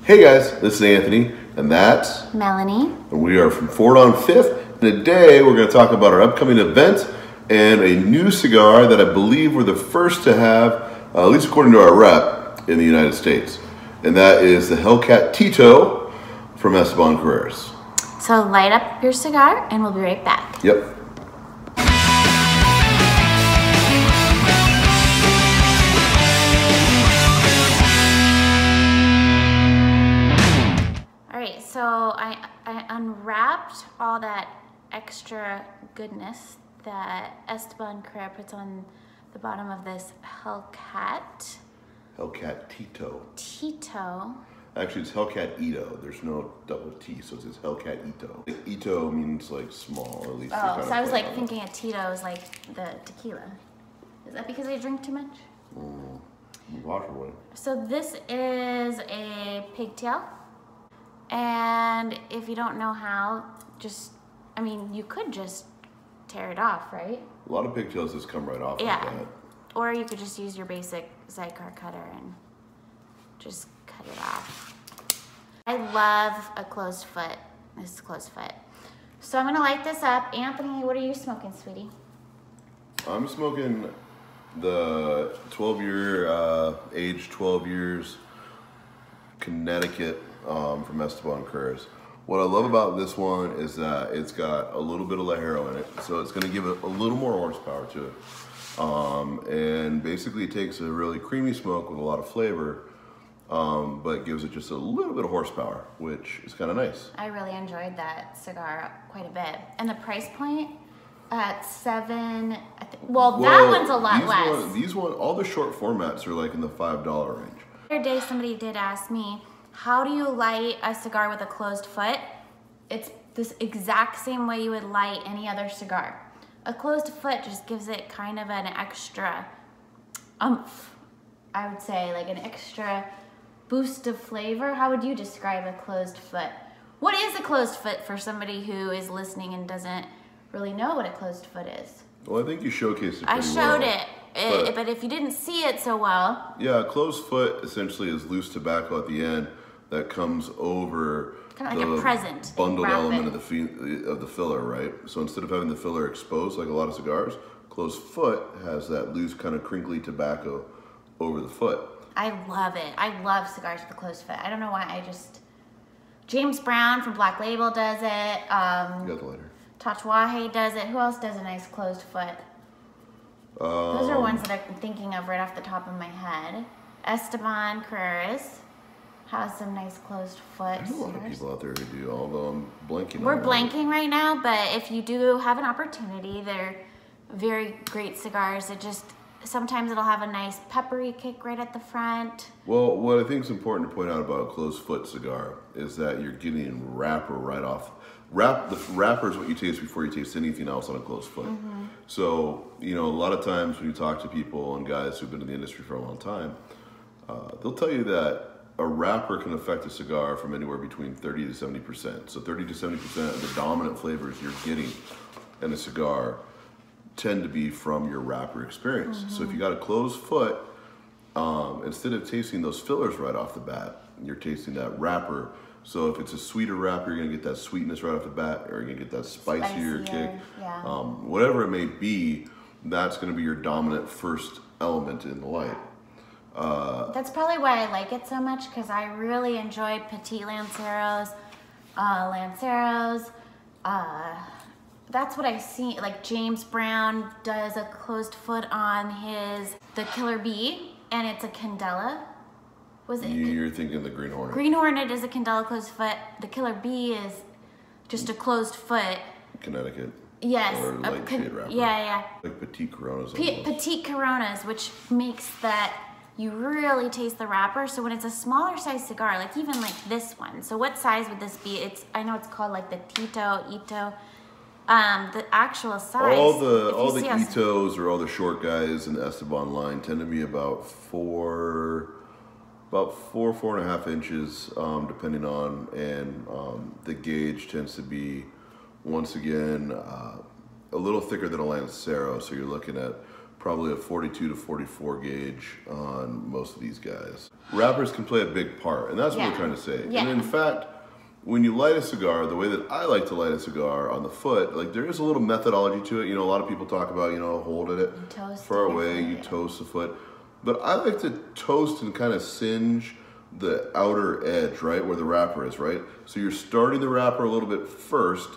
Hey guys, this is Anthony, and that's Melanie. And we are from Ford on Fifth. And today we're going to talk about our upcoming event and a new cigar that I believe we're the first to have, at least according to our rep, in the United States. And that is the Hellcat Tito from Esteban Carreras. So light up your cigar and we'll be right back. Yep. So I unwrapped all that extra goodness that Esteban Carreras puts on the bottom of this Hellcat. Hellcat Tito. Tito. Actually, it's Hellcat Ito. There's no double T, so it says Hellcat Ito. Ito means like small, at least. Oh, so I was like thinking a Tito is like the tequila. Is that because I drink too much? Wash away. So this is a pigtail. And if you don't know how, you could just tear it off, right? A lot of pigtails just come right off. Yeah. Like that. Or you could just use your basic Cigar cutter and just cut it off. I love a closed foot. This is closed foot. So I'm gonna light this up. Anthony, what are you smoking, sweetie? I'm smoking the 12-year, age 12 years, Connecticut. From Esteban Carreras. What I love about this one is that it's got a little bit of Lajero in it, so it's going to give it a little more horsepower to it. And basically it takes a really creamy smoke with a lot of flavor, but gives it just a little bit of horsepower, which is kind of nice. I really enjoyed that cigar quite a bit. And the price point at $7, well, that one's a lot less. These all the short formats are like in the $5 range. The other day somebody did ask me, how do you light a cigar with a closed foot? It's this exact same way you would light any other cigar. A closed foot just gives it kind of an extra oomph, I would say, like an extra boost of flavor. How would you describe a closed foot? What is a closed foot for somebody who is listening and doesn't really know what a closed foot is? Well, I think you showcased it pretty I showed well. it, but if you didn't see it so well. Yeah, a closed foot essentially is loose tobacco at the end that comes over kind of like a present bundled element of the filler, right? So instead of having the filler exposed like a lot of cigars, closed foot has that loose kind of crinkly tobacco over the foot. I love it. I love cigars with a closed foot. I don't know why. James Brown from Black Label does it. You got the lighter. Tatuaje does it. Who else does a nice closed foot? Those are ones that I'm thinking of right off the top of my head. Esteban Carreras has some nice closed foot. There's a lot of people out there who do, although I'm blanking. We're blanking right now, but if you do have an opportunity, they're very great cigars. Sometimes it'll have a nice peppery kick right at the front. Well, what I think is important to point out about a closed foot cigar is that you're getting wrapper right off. The wrapper is what you taste before you taste anything else on a closed foot. So, a lot of times when you talk to people and guys who've been in the industry for a long time, they'll tell you that a wrapper can affect a cigar from anywhere between 30 to 70%. So 30 to 70% of the dominant flavors you're getting in a cigar tend to be from your wrapper experience. So if you got a closed foot, instead of tasting those fillers right off the bat, you're tasting that wrapper. So if it's a sweeter wrapper, you're gonna get that sweetness right off the bat, or you're gonna get that spicier kick. Yeah. Whatever it may be, that's gonna be your dominant first element in the light. That's probably why I like it so much, because I really enjoy Petit Lanceros, that's what I see. Like James Brown does a closed foot on the Killer Bee, and it's a Candela. Was it? You're thinking the Green Hornet. Green Hornet is a Candela closed foot. The Killer Bee is just a closed foot. Connecticut. Yes. Or light shade wrapper. Yeah. Like Petite Coronas. Petite Coronas, which makes that you really taste the wrapper. So when it's a smaller size cigar, like even like this one. So what size would this be? I know it's called like the Ito. The actual size. All the Itos or all the short guys in the Esteban line tend to be about 4.5 inches, depending on, and the gauge tends to be, once again, a little thicker than a Lancero. So you're looking at probably a 42 to 44 gauge on most of these guys. Wrappers can play a big part, and that's what we're trying to say. Yeah. And in fact, when you light a cigar, the way that I like to light a cigar on the foot, like there is a little methodology to it. You know, a lot of people talk about, you know, holding it far away, you toast the foot. But I like to toast and kind of singe the outer edge, right, where the wrapper is, right? So you're starting the wrapper a little bit first,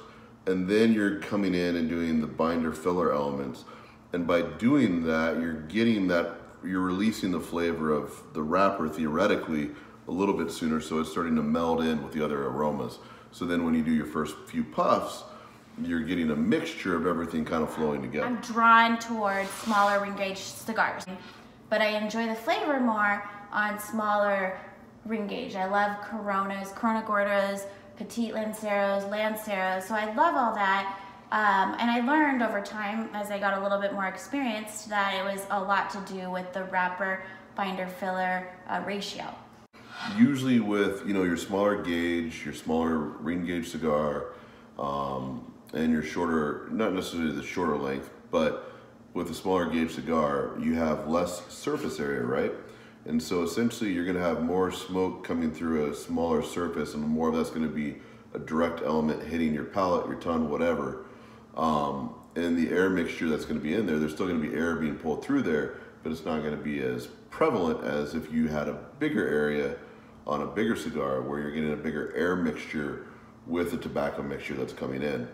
and then you're coming in and doing the binder filler elements. And by doing that, you're releasing the flavor of the wrapper theoretically a little bit sooner, so it's starting to meld in with the other aromas. So then when you do your first few puffs, you're getting a mixture of everything kind of flowing together. I'm drawn towards smaller ring gauge cigars, but I enjoy the flavor more on smaller ring gauge. I love Coronas, Corona Gordas, Petite Lanceros, so I love all that. And I learned over time, as I got a little bit more experienced, that it was a lot to do with the wrapper binder filler ratio. Usually with, you know, your smaller gauge, your smaller ring gauge cigar, and your shorter, not necessarily the shorter length, but with a smaller gauge cigar, you have less surface area, right? And so essentially you're gonna have more smoke coming through a smaller surface, and more of that's gonna be a direct element hitting your palate, your tongue, whatever. And the air mixture that's gonna be in there, there's still gonna be air being pulled through there, but it's not gonna be as prevalent as if you had a bigger area on a bigger cigar where you're getting a bigger air mixture with the tobacco mixture that's coming in.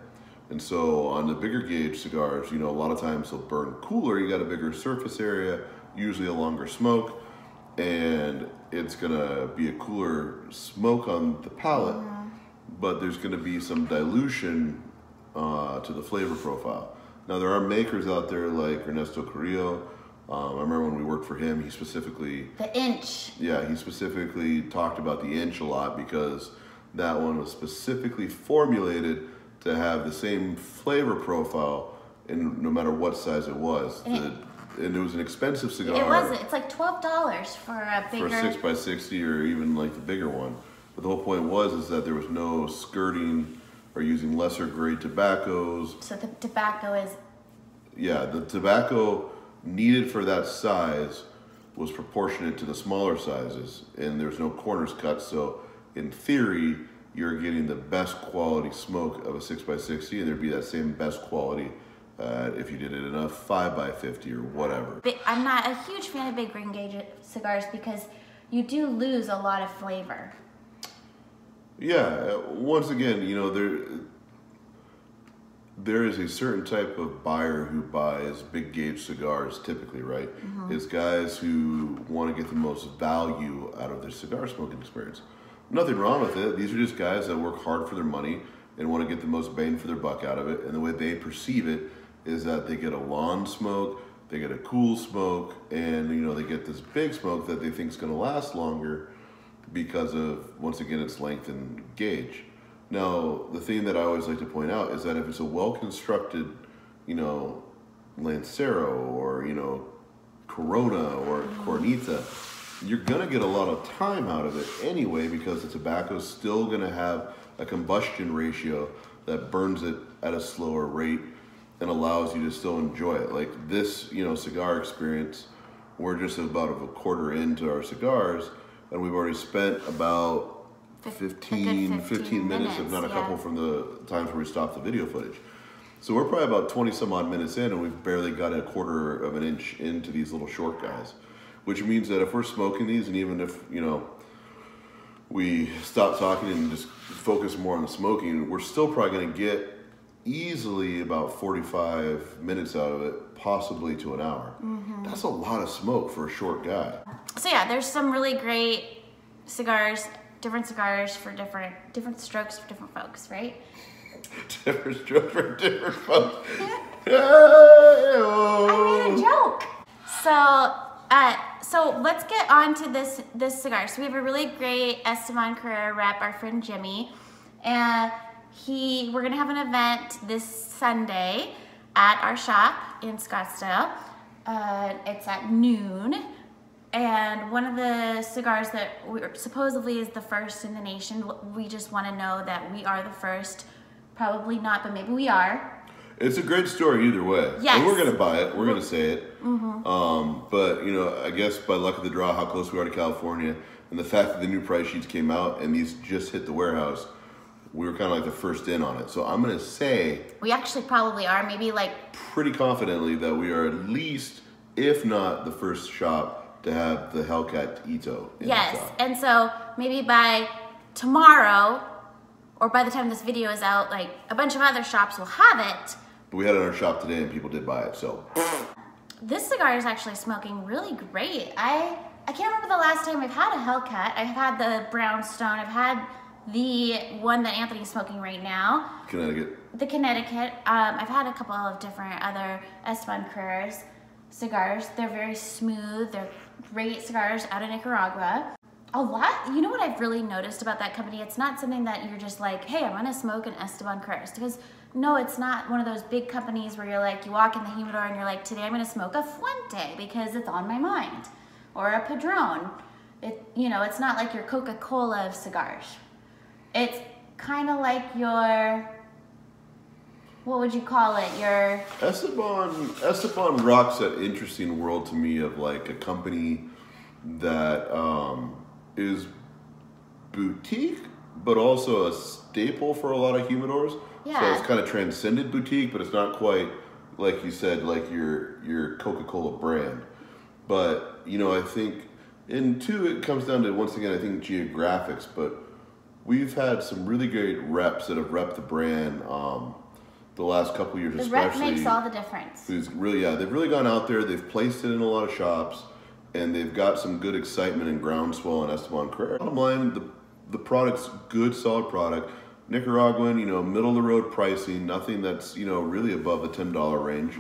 And so on the bigger gauge cigars, you know, a lot of times they'll burn cooler. You got a bigger surface area, usually a longer smoke, and it's gonna be a cooler smoke on the palate, but there's gonna be some dilution to the flavor profile. Now there are makers out there like Ernesto Carrillo. I remember when we worked for him, he specifically... The inch. Yeah, he specifically talked about the inch a lot because that one was specifically formulated to have the same flavor profile in no matter what size it was. And it was an expensive cigar. It was. It's like $12 for a bigger... For a 6x60 or even like the bigger one. But the whole point was that there was no skirting or using lesser grade tobaccos. So the tobacco is... Yeah, the tobacco needed for that size was proportionate to the smaller sizes, and there's no corners cut, so in theory you're getting the best quality smoke of a 6x60, and there'd be that same best quality if you did it in a 5x50 or whatever. I'm not a huge fan of big ring gauge cigars because you do lose a lot of flavor. Yeah, once again, you know, there is a certain type of buyer who buys big gauge cigars typically, right? It's guys who want to get the most value out of their cigar smoking experience. Nothing wrong with it. These are just guys that work hard for their money and want to get the most bang for their buck out of it. And the way they perceive it is that they get a lawn smoke, they get a cool smoke, and you know, they get this big smoke that they think is going to last longer because of, once again, its length and gauge. Now, the thing that I always like to point out is that if it's a well-constructed, you know, Lancero or, you know, Corona or Cornita, you're gonna get a lot of time out of it anyway because the tobacco is still gonna have a combustion ratio that burns it at a slower rate and allows you to still enjoy it. Like this, you know, cigar experience, we're just about a quarter into our cigars and we've already spent about 15 minutes, if not a couple from the times where we stopped the video footage. So we're probably about 20 some odd minutes in and we've barely got a quarter of an inch into these little short guys. Which means that if we're smoking these and even if, you know, we stop talking and just focus more on the smoking, we're still probably gonna get easily about 45 minutes out of it, possibly to an hour. That's a lot of smoke for a short guy. So yeah, there's some really great cigars, different cigars for different strokes for different folks, right? Different strokes for different folks. I made a joke. So let's get on to this cigar. So we have a really great Esteban Carreras rep, our friend Jimmy, and we're gonna have an event this Sunday at our shop in Scottsdale. It's at noon. And one of the cigars that supposedly is the first in the nation, we just want to know that we are the first. Probably not, but maybe we are. It's a great story either way. Yes. And we're going to buy it. We're going to say it. But, you know, I guess by luck of the draw, how close we are to California, and the fact that the new price sheets came out and these just hit the warehouse, we were kind of like the first in on it. So I'm going to say... We actually probably are, maybe like... Pretty confidently that we are at least, if not the first shop to have the Hellcat Tito in the shop. And so maybe by tomorrow, or by the time this video is out, like a bunch of other shops will have it. But we had it in our shop today and people did buy it, so... This cigar is actually smoking really great. I can't remember the last time I've had a Hellcat. I've had the Brownstone. I've had the one that Anthony's smoking right now. Connecticut. The Connecticut. I've had a couple of different other Esteban Carreras cigars. They're very smooth. They're great cigars out of Nicaragua. You know what I've really noticed about that company? It's not something that you're just like, hey, I'm gonna smoke an Esteban Carreras. Because no, it's not one of those big companies where you're like, you walk in the humidor and you're like, today I'm gonna smoke a Fuente because it's on my mind. Or a Padron. You know, it's not like your Coca-Cola of cigars. It's kind of like your, what would you call it? Your... Esteban rocks that interesting world to me of like a company that is boutique, but also a staple for a lot of humidors. Yeah. So it's kind of transcended boutique, but it's not quite, like you said, like your Coca-Cola brand. But, you know, I think, and two, it comes down to, once again, I think geographics, but we've had some really great reps that have repped the brand the last couple of years, especially. The rep makes all the difference. They've really gone out there, they've placed it in a lot of shops, and they've got some good excitement and groundswell in Esteban Carreras. Bottom line, the product's good, solid product. Nicaraguan, you know, middle of the road pricing, nothing that's, you know, really above the $10 range.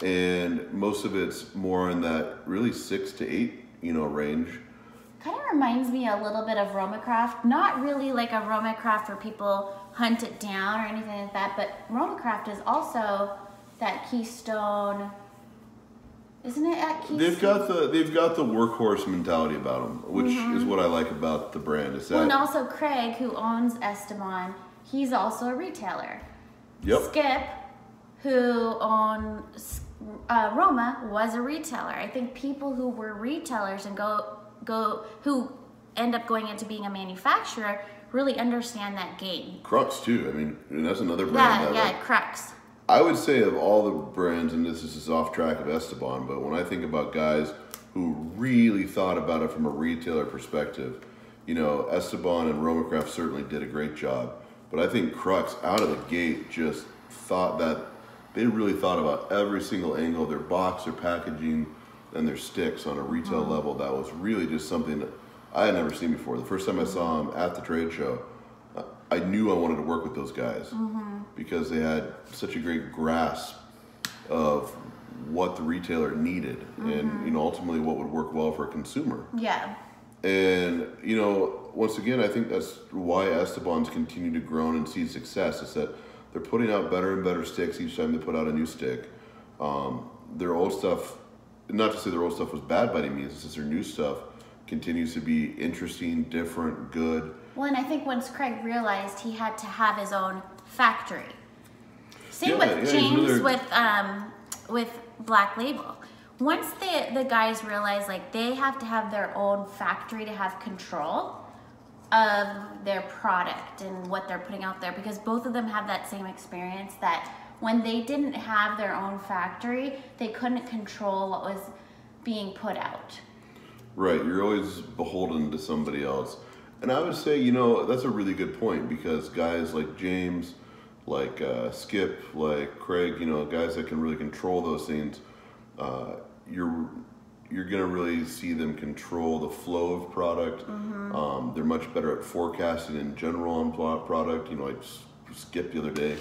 And most of it's more in that really $6 to $8, you know, range. Kind of reminds me a little bit of Roma Craft. Not really like a Roma Craft where people hunt it down or anything like that, but Roma Craft is also that Keystone. Isn't it at Keystone? They've got the workhorse mentality about them, which is what I like about the brand. Is that, well, and also Craig, who owns Esteban, he's also a retailer. Yep. Skip, who owns Roma, was a retailer. I think people who were retailers and who end up going into being a manufacturer really understand that game. Crux too. I mean, and that's another brand. Yeah, Crux. I would say of all the brands, and this is off track of Esteban, but when I think about guys who really thought about it from a retailer perspective, you know, Esteban and Roma Craft certainly did a great job. But I think Crux, out of the gate, just thought that they really thought about every single angle of their box, their packaging, and their sticks on a retail level. That was really just something that I had never seen before. The first time I saw them at the trade show, I knew I wanted to work with those guys because they had such a great grasp of what the retailer needed and, you know, ultimately what would work well for a consumer. Yeah. And, you know, once again, I think that's why Esteban's continue to grow and see success, is that they're putting out better and better sticks each time they put out a new stick. Their old stuff, not to say their old stuff was bad by any means, it's just their new stuff continues to be interesting, different, good. Well, and I think once Craig realized he had to have his own factory. Same with James with Black Label. Once the guys realize like they have to have their own factory to have control of their product and what they're putting out there, because both of them have that same experience that when they didn't have their own factory, they couldn't control what was being put out. Right, you're always beholden to somebody else. And I would say, you know, that's a really good point, because guys like James, like Skip, like Craig, you know, guys that can really control those things, you're gonna really see them control the flow of product. They're much better at forecasting in general on product. You know, like Skip the other day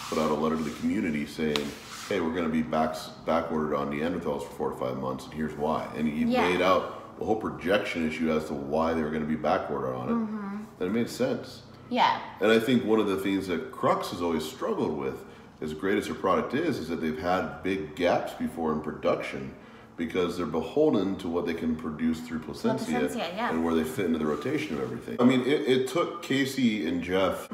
put out a letter to the community saying, hey, we're gonna be back-ordered on Neanderthals for 4 to 5 months, and here's why. And he laid out the whole projection issue as to why they were gonna be back-ordered on it. And it made sense. Yeah. And I think one of the things that Crux has always struggled with, as great as their product is that they've had big gaps before in production, because they're beholden to what they can produce through Placencia and where they fit into the rotation of everything. I mean, it took Casey and Jeff,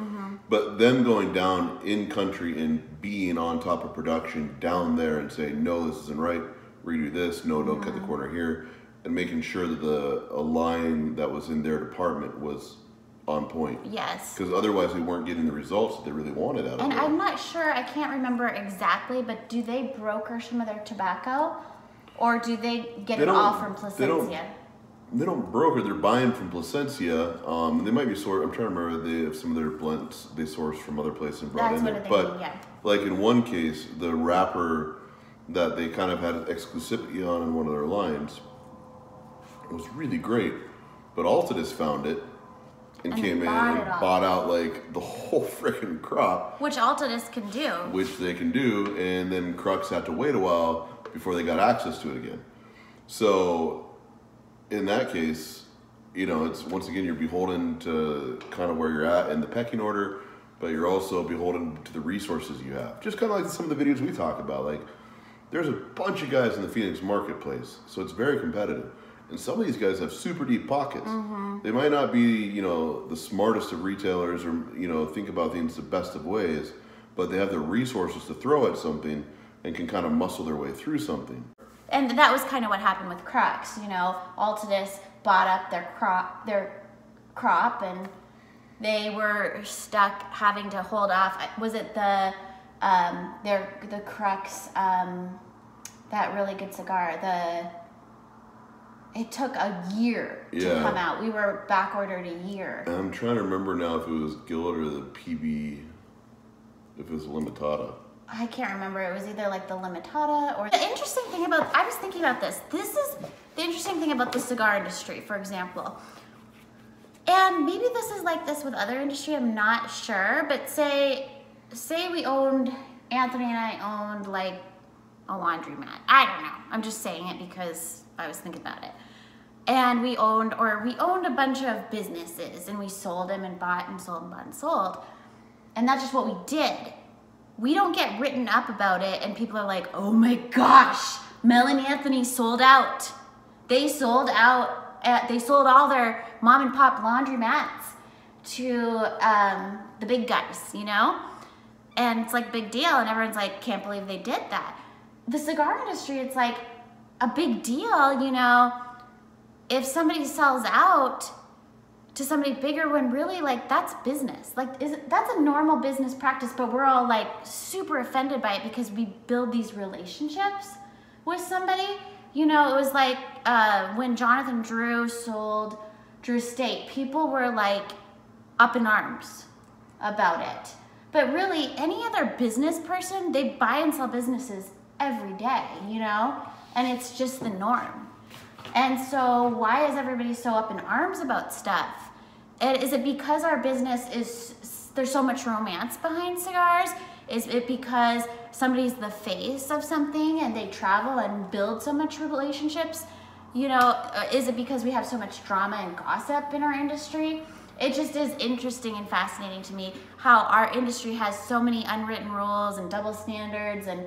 but them going down in country and being on top of production down there and saying, no, this isn't right, we're gonna do this, no, don't cut the corner here, and making sure that a line that was in their department was on point. Yes. Because otherwise we weren't getting the results that they really wanted out of it. And I'm not sure, I can't remember exactly, but do they broker some of their tobacco? Or do they get it all from Plasencia? They don't broker, they're buying from Plasencia. They might be I'm trying to remember if some of their blends they source from other places and brought in there. But like in one case, the wrapper that they kind of had exclusivity on in one of their lines was really great. But Altadis found it and came in and bought out like the whole freaking crop. Which Altadis can do. Which they can do, and then Crux had to wait a while before they got access to it again. So in that case, you know, it's once again, you're beholden to kind of where you're at in the pecking order, but you're also beholden to the resources you have. Just kind of like some of the videos we talk about. Like, there's a bunch of guys in the Phoenix marketplace, so it's very competitive. And some of these guys have super deep pockets. They might not be, you know, the smartest of retailers or, you know, think about things the best of ways, but they have the resources to throw at something and can kind of muscle their way through something. And that was kind of what happened with Crux. You know, Altadis bought up their crop, and they were stuck having to hold off. Was it the Crux, that really good cigar? It took a year to come out. We were back ordered a year. And I'm trying to remember now if it was Gillett or the PB, if it was Limitada. I can't remember. It was either like the Limitada or... The interesting thing about... I was thinking about this. This is the interesting thing about the cigar industry, for example. And maybe this is like this with other industry, I'm not sure. But say we owned... Anthony and I owned like a laundromat. I don't know. I'm just saying it because I was thinking about it. And we owned a bunch of businesses, and we sold them and bought and sold and bought and sold. And that's just what we did. We don't get written up about it, and people are like, oh my gosh, Mel and Anthony sold out. They sold out, they sold all their mom and pop laundromats to the big guys, you know? And it's like a big deal, and everyone's like, can't believe they did that. The cigar industry, it's like a big deal, you know, if somebody sells out to somebody bigger, when really, like, that's business. Like, that's a normal business practice, but we're all like super offended by it because we build these relationships with somebody. You know, it was like when Jonathan Drew sold Drew State, people were like up in arms about it. But really, any other business person, they buy and sell businesses every day, you know? And it's just the norm. And so why is everybody so up in arms about stuff? And is it because our business there's so much romance behind cigars? Is it because somebody's the face of something and they travel and build so much relationships? You know, is it because we have so much drama and gossip in our industry? It just is interesting and fascinating to me how our industry has so many unwritten rules and double standards and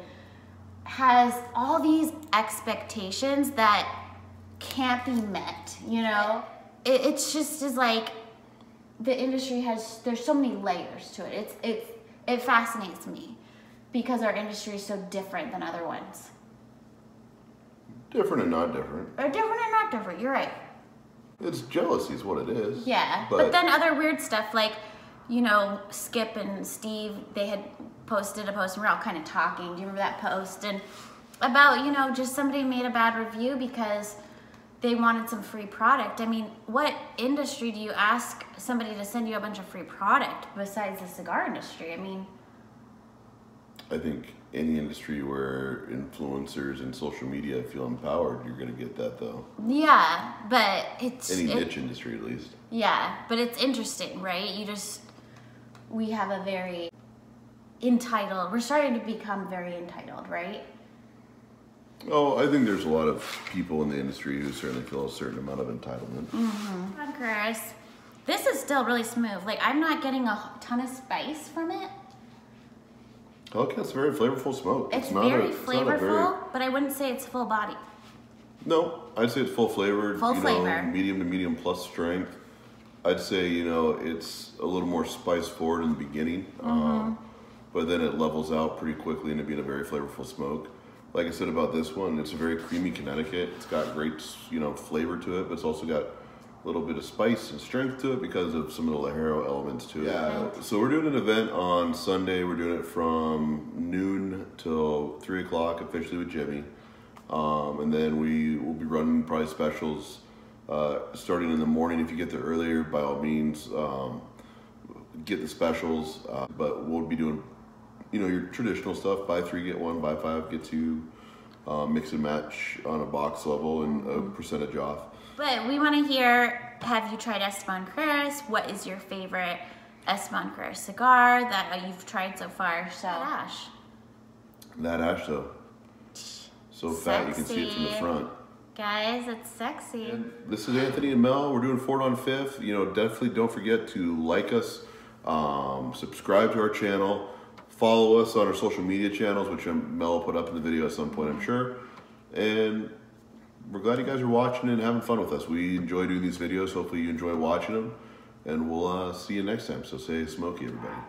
has all these expectations that can't be met, you know? It's just is like, the industry there's so many layers to it. It fascinates me because our industry is so different than other ones. Different and not different. Or different and not different, you're right. It's jealousy is what it is. Yeah, but then other weird stuff like, you know, Skip and Steve, they had posted a post and we're all kind of talking. Do you remember that post? And about, you know, just somebody made a bad review because they wanted some free product. I mean, what industry do you ask somebody to send you a bunch of free product besides the cigar industry? I mean, I think any industry where influencers and social media feel empowered, you're gonna get that though. Yeah, but it's... Any niche industry at least. Yeah, but it's interesting, right? We have a very entitled, we're starting to become very entitled, right? Oh, I think there's a lot of people in the industry who certainly feel a certain amount of entitlement. Esteban Carreras. This is still really smooth. Like, I'm not getting a ton of spice from it. Hellcat's very flavorful smoke. It's very flavorful, but I wouldn't say it's full body. No, I'd say it's full flavored. Full flavor. Medium to medium plus strength. I'd say, you know, it's a little more spice forward in the beginning, but then it levels out pretty quickly into being a very flavorful smoke. like I said about this one, it's a very creamy Connecticut. It's got great, you know, flavor to it, but it's also got a little bit of spice and strength to it because of some of the Lajero elements to it. Yeah. So we're doing an event on Sunday. We're doing it from noon till 3 o'clock officially with Jimmy. And then we will be running probably specials starting in the morning. If you get there earlier, by all means, get the specials. But we'll be doing, you know, your traditional stuff: buy 3 get 1, buy 5 get 2, mix and match on a box level, and a percentage off. But we want to hear: have you tried Esteban Carreras? What is your favorite Esteban Carreras cigar that you've tried so far? So that ash though, so fat you can see it from the front. Guys, it's sexy. And this is Anthony and Mel. We're doing 4th on 5th. You know, definitely don't forget to like us, subscribe to our channel, follow us on our social media channels, which Mel will put up in the video at some point, I'm sure. And we're glad you guys are watching and having fun with us. We enjoy doing these videos. Hopefully you enjoy watching them. And we'll see you next time. So stay smoky, everybody.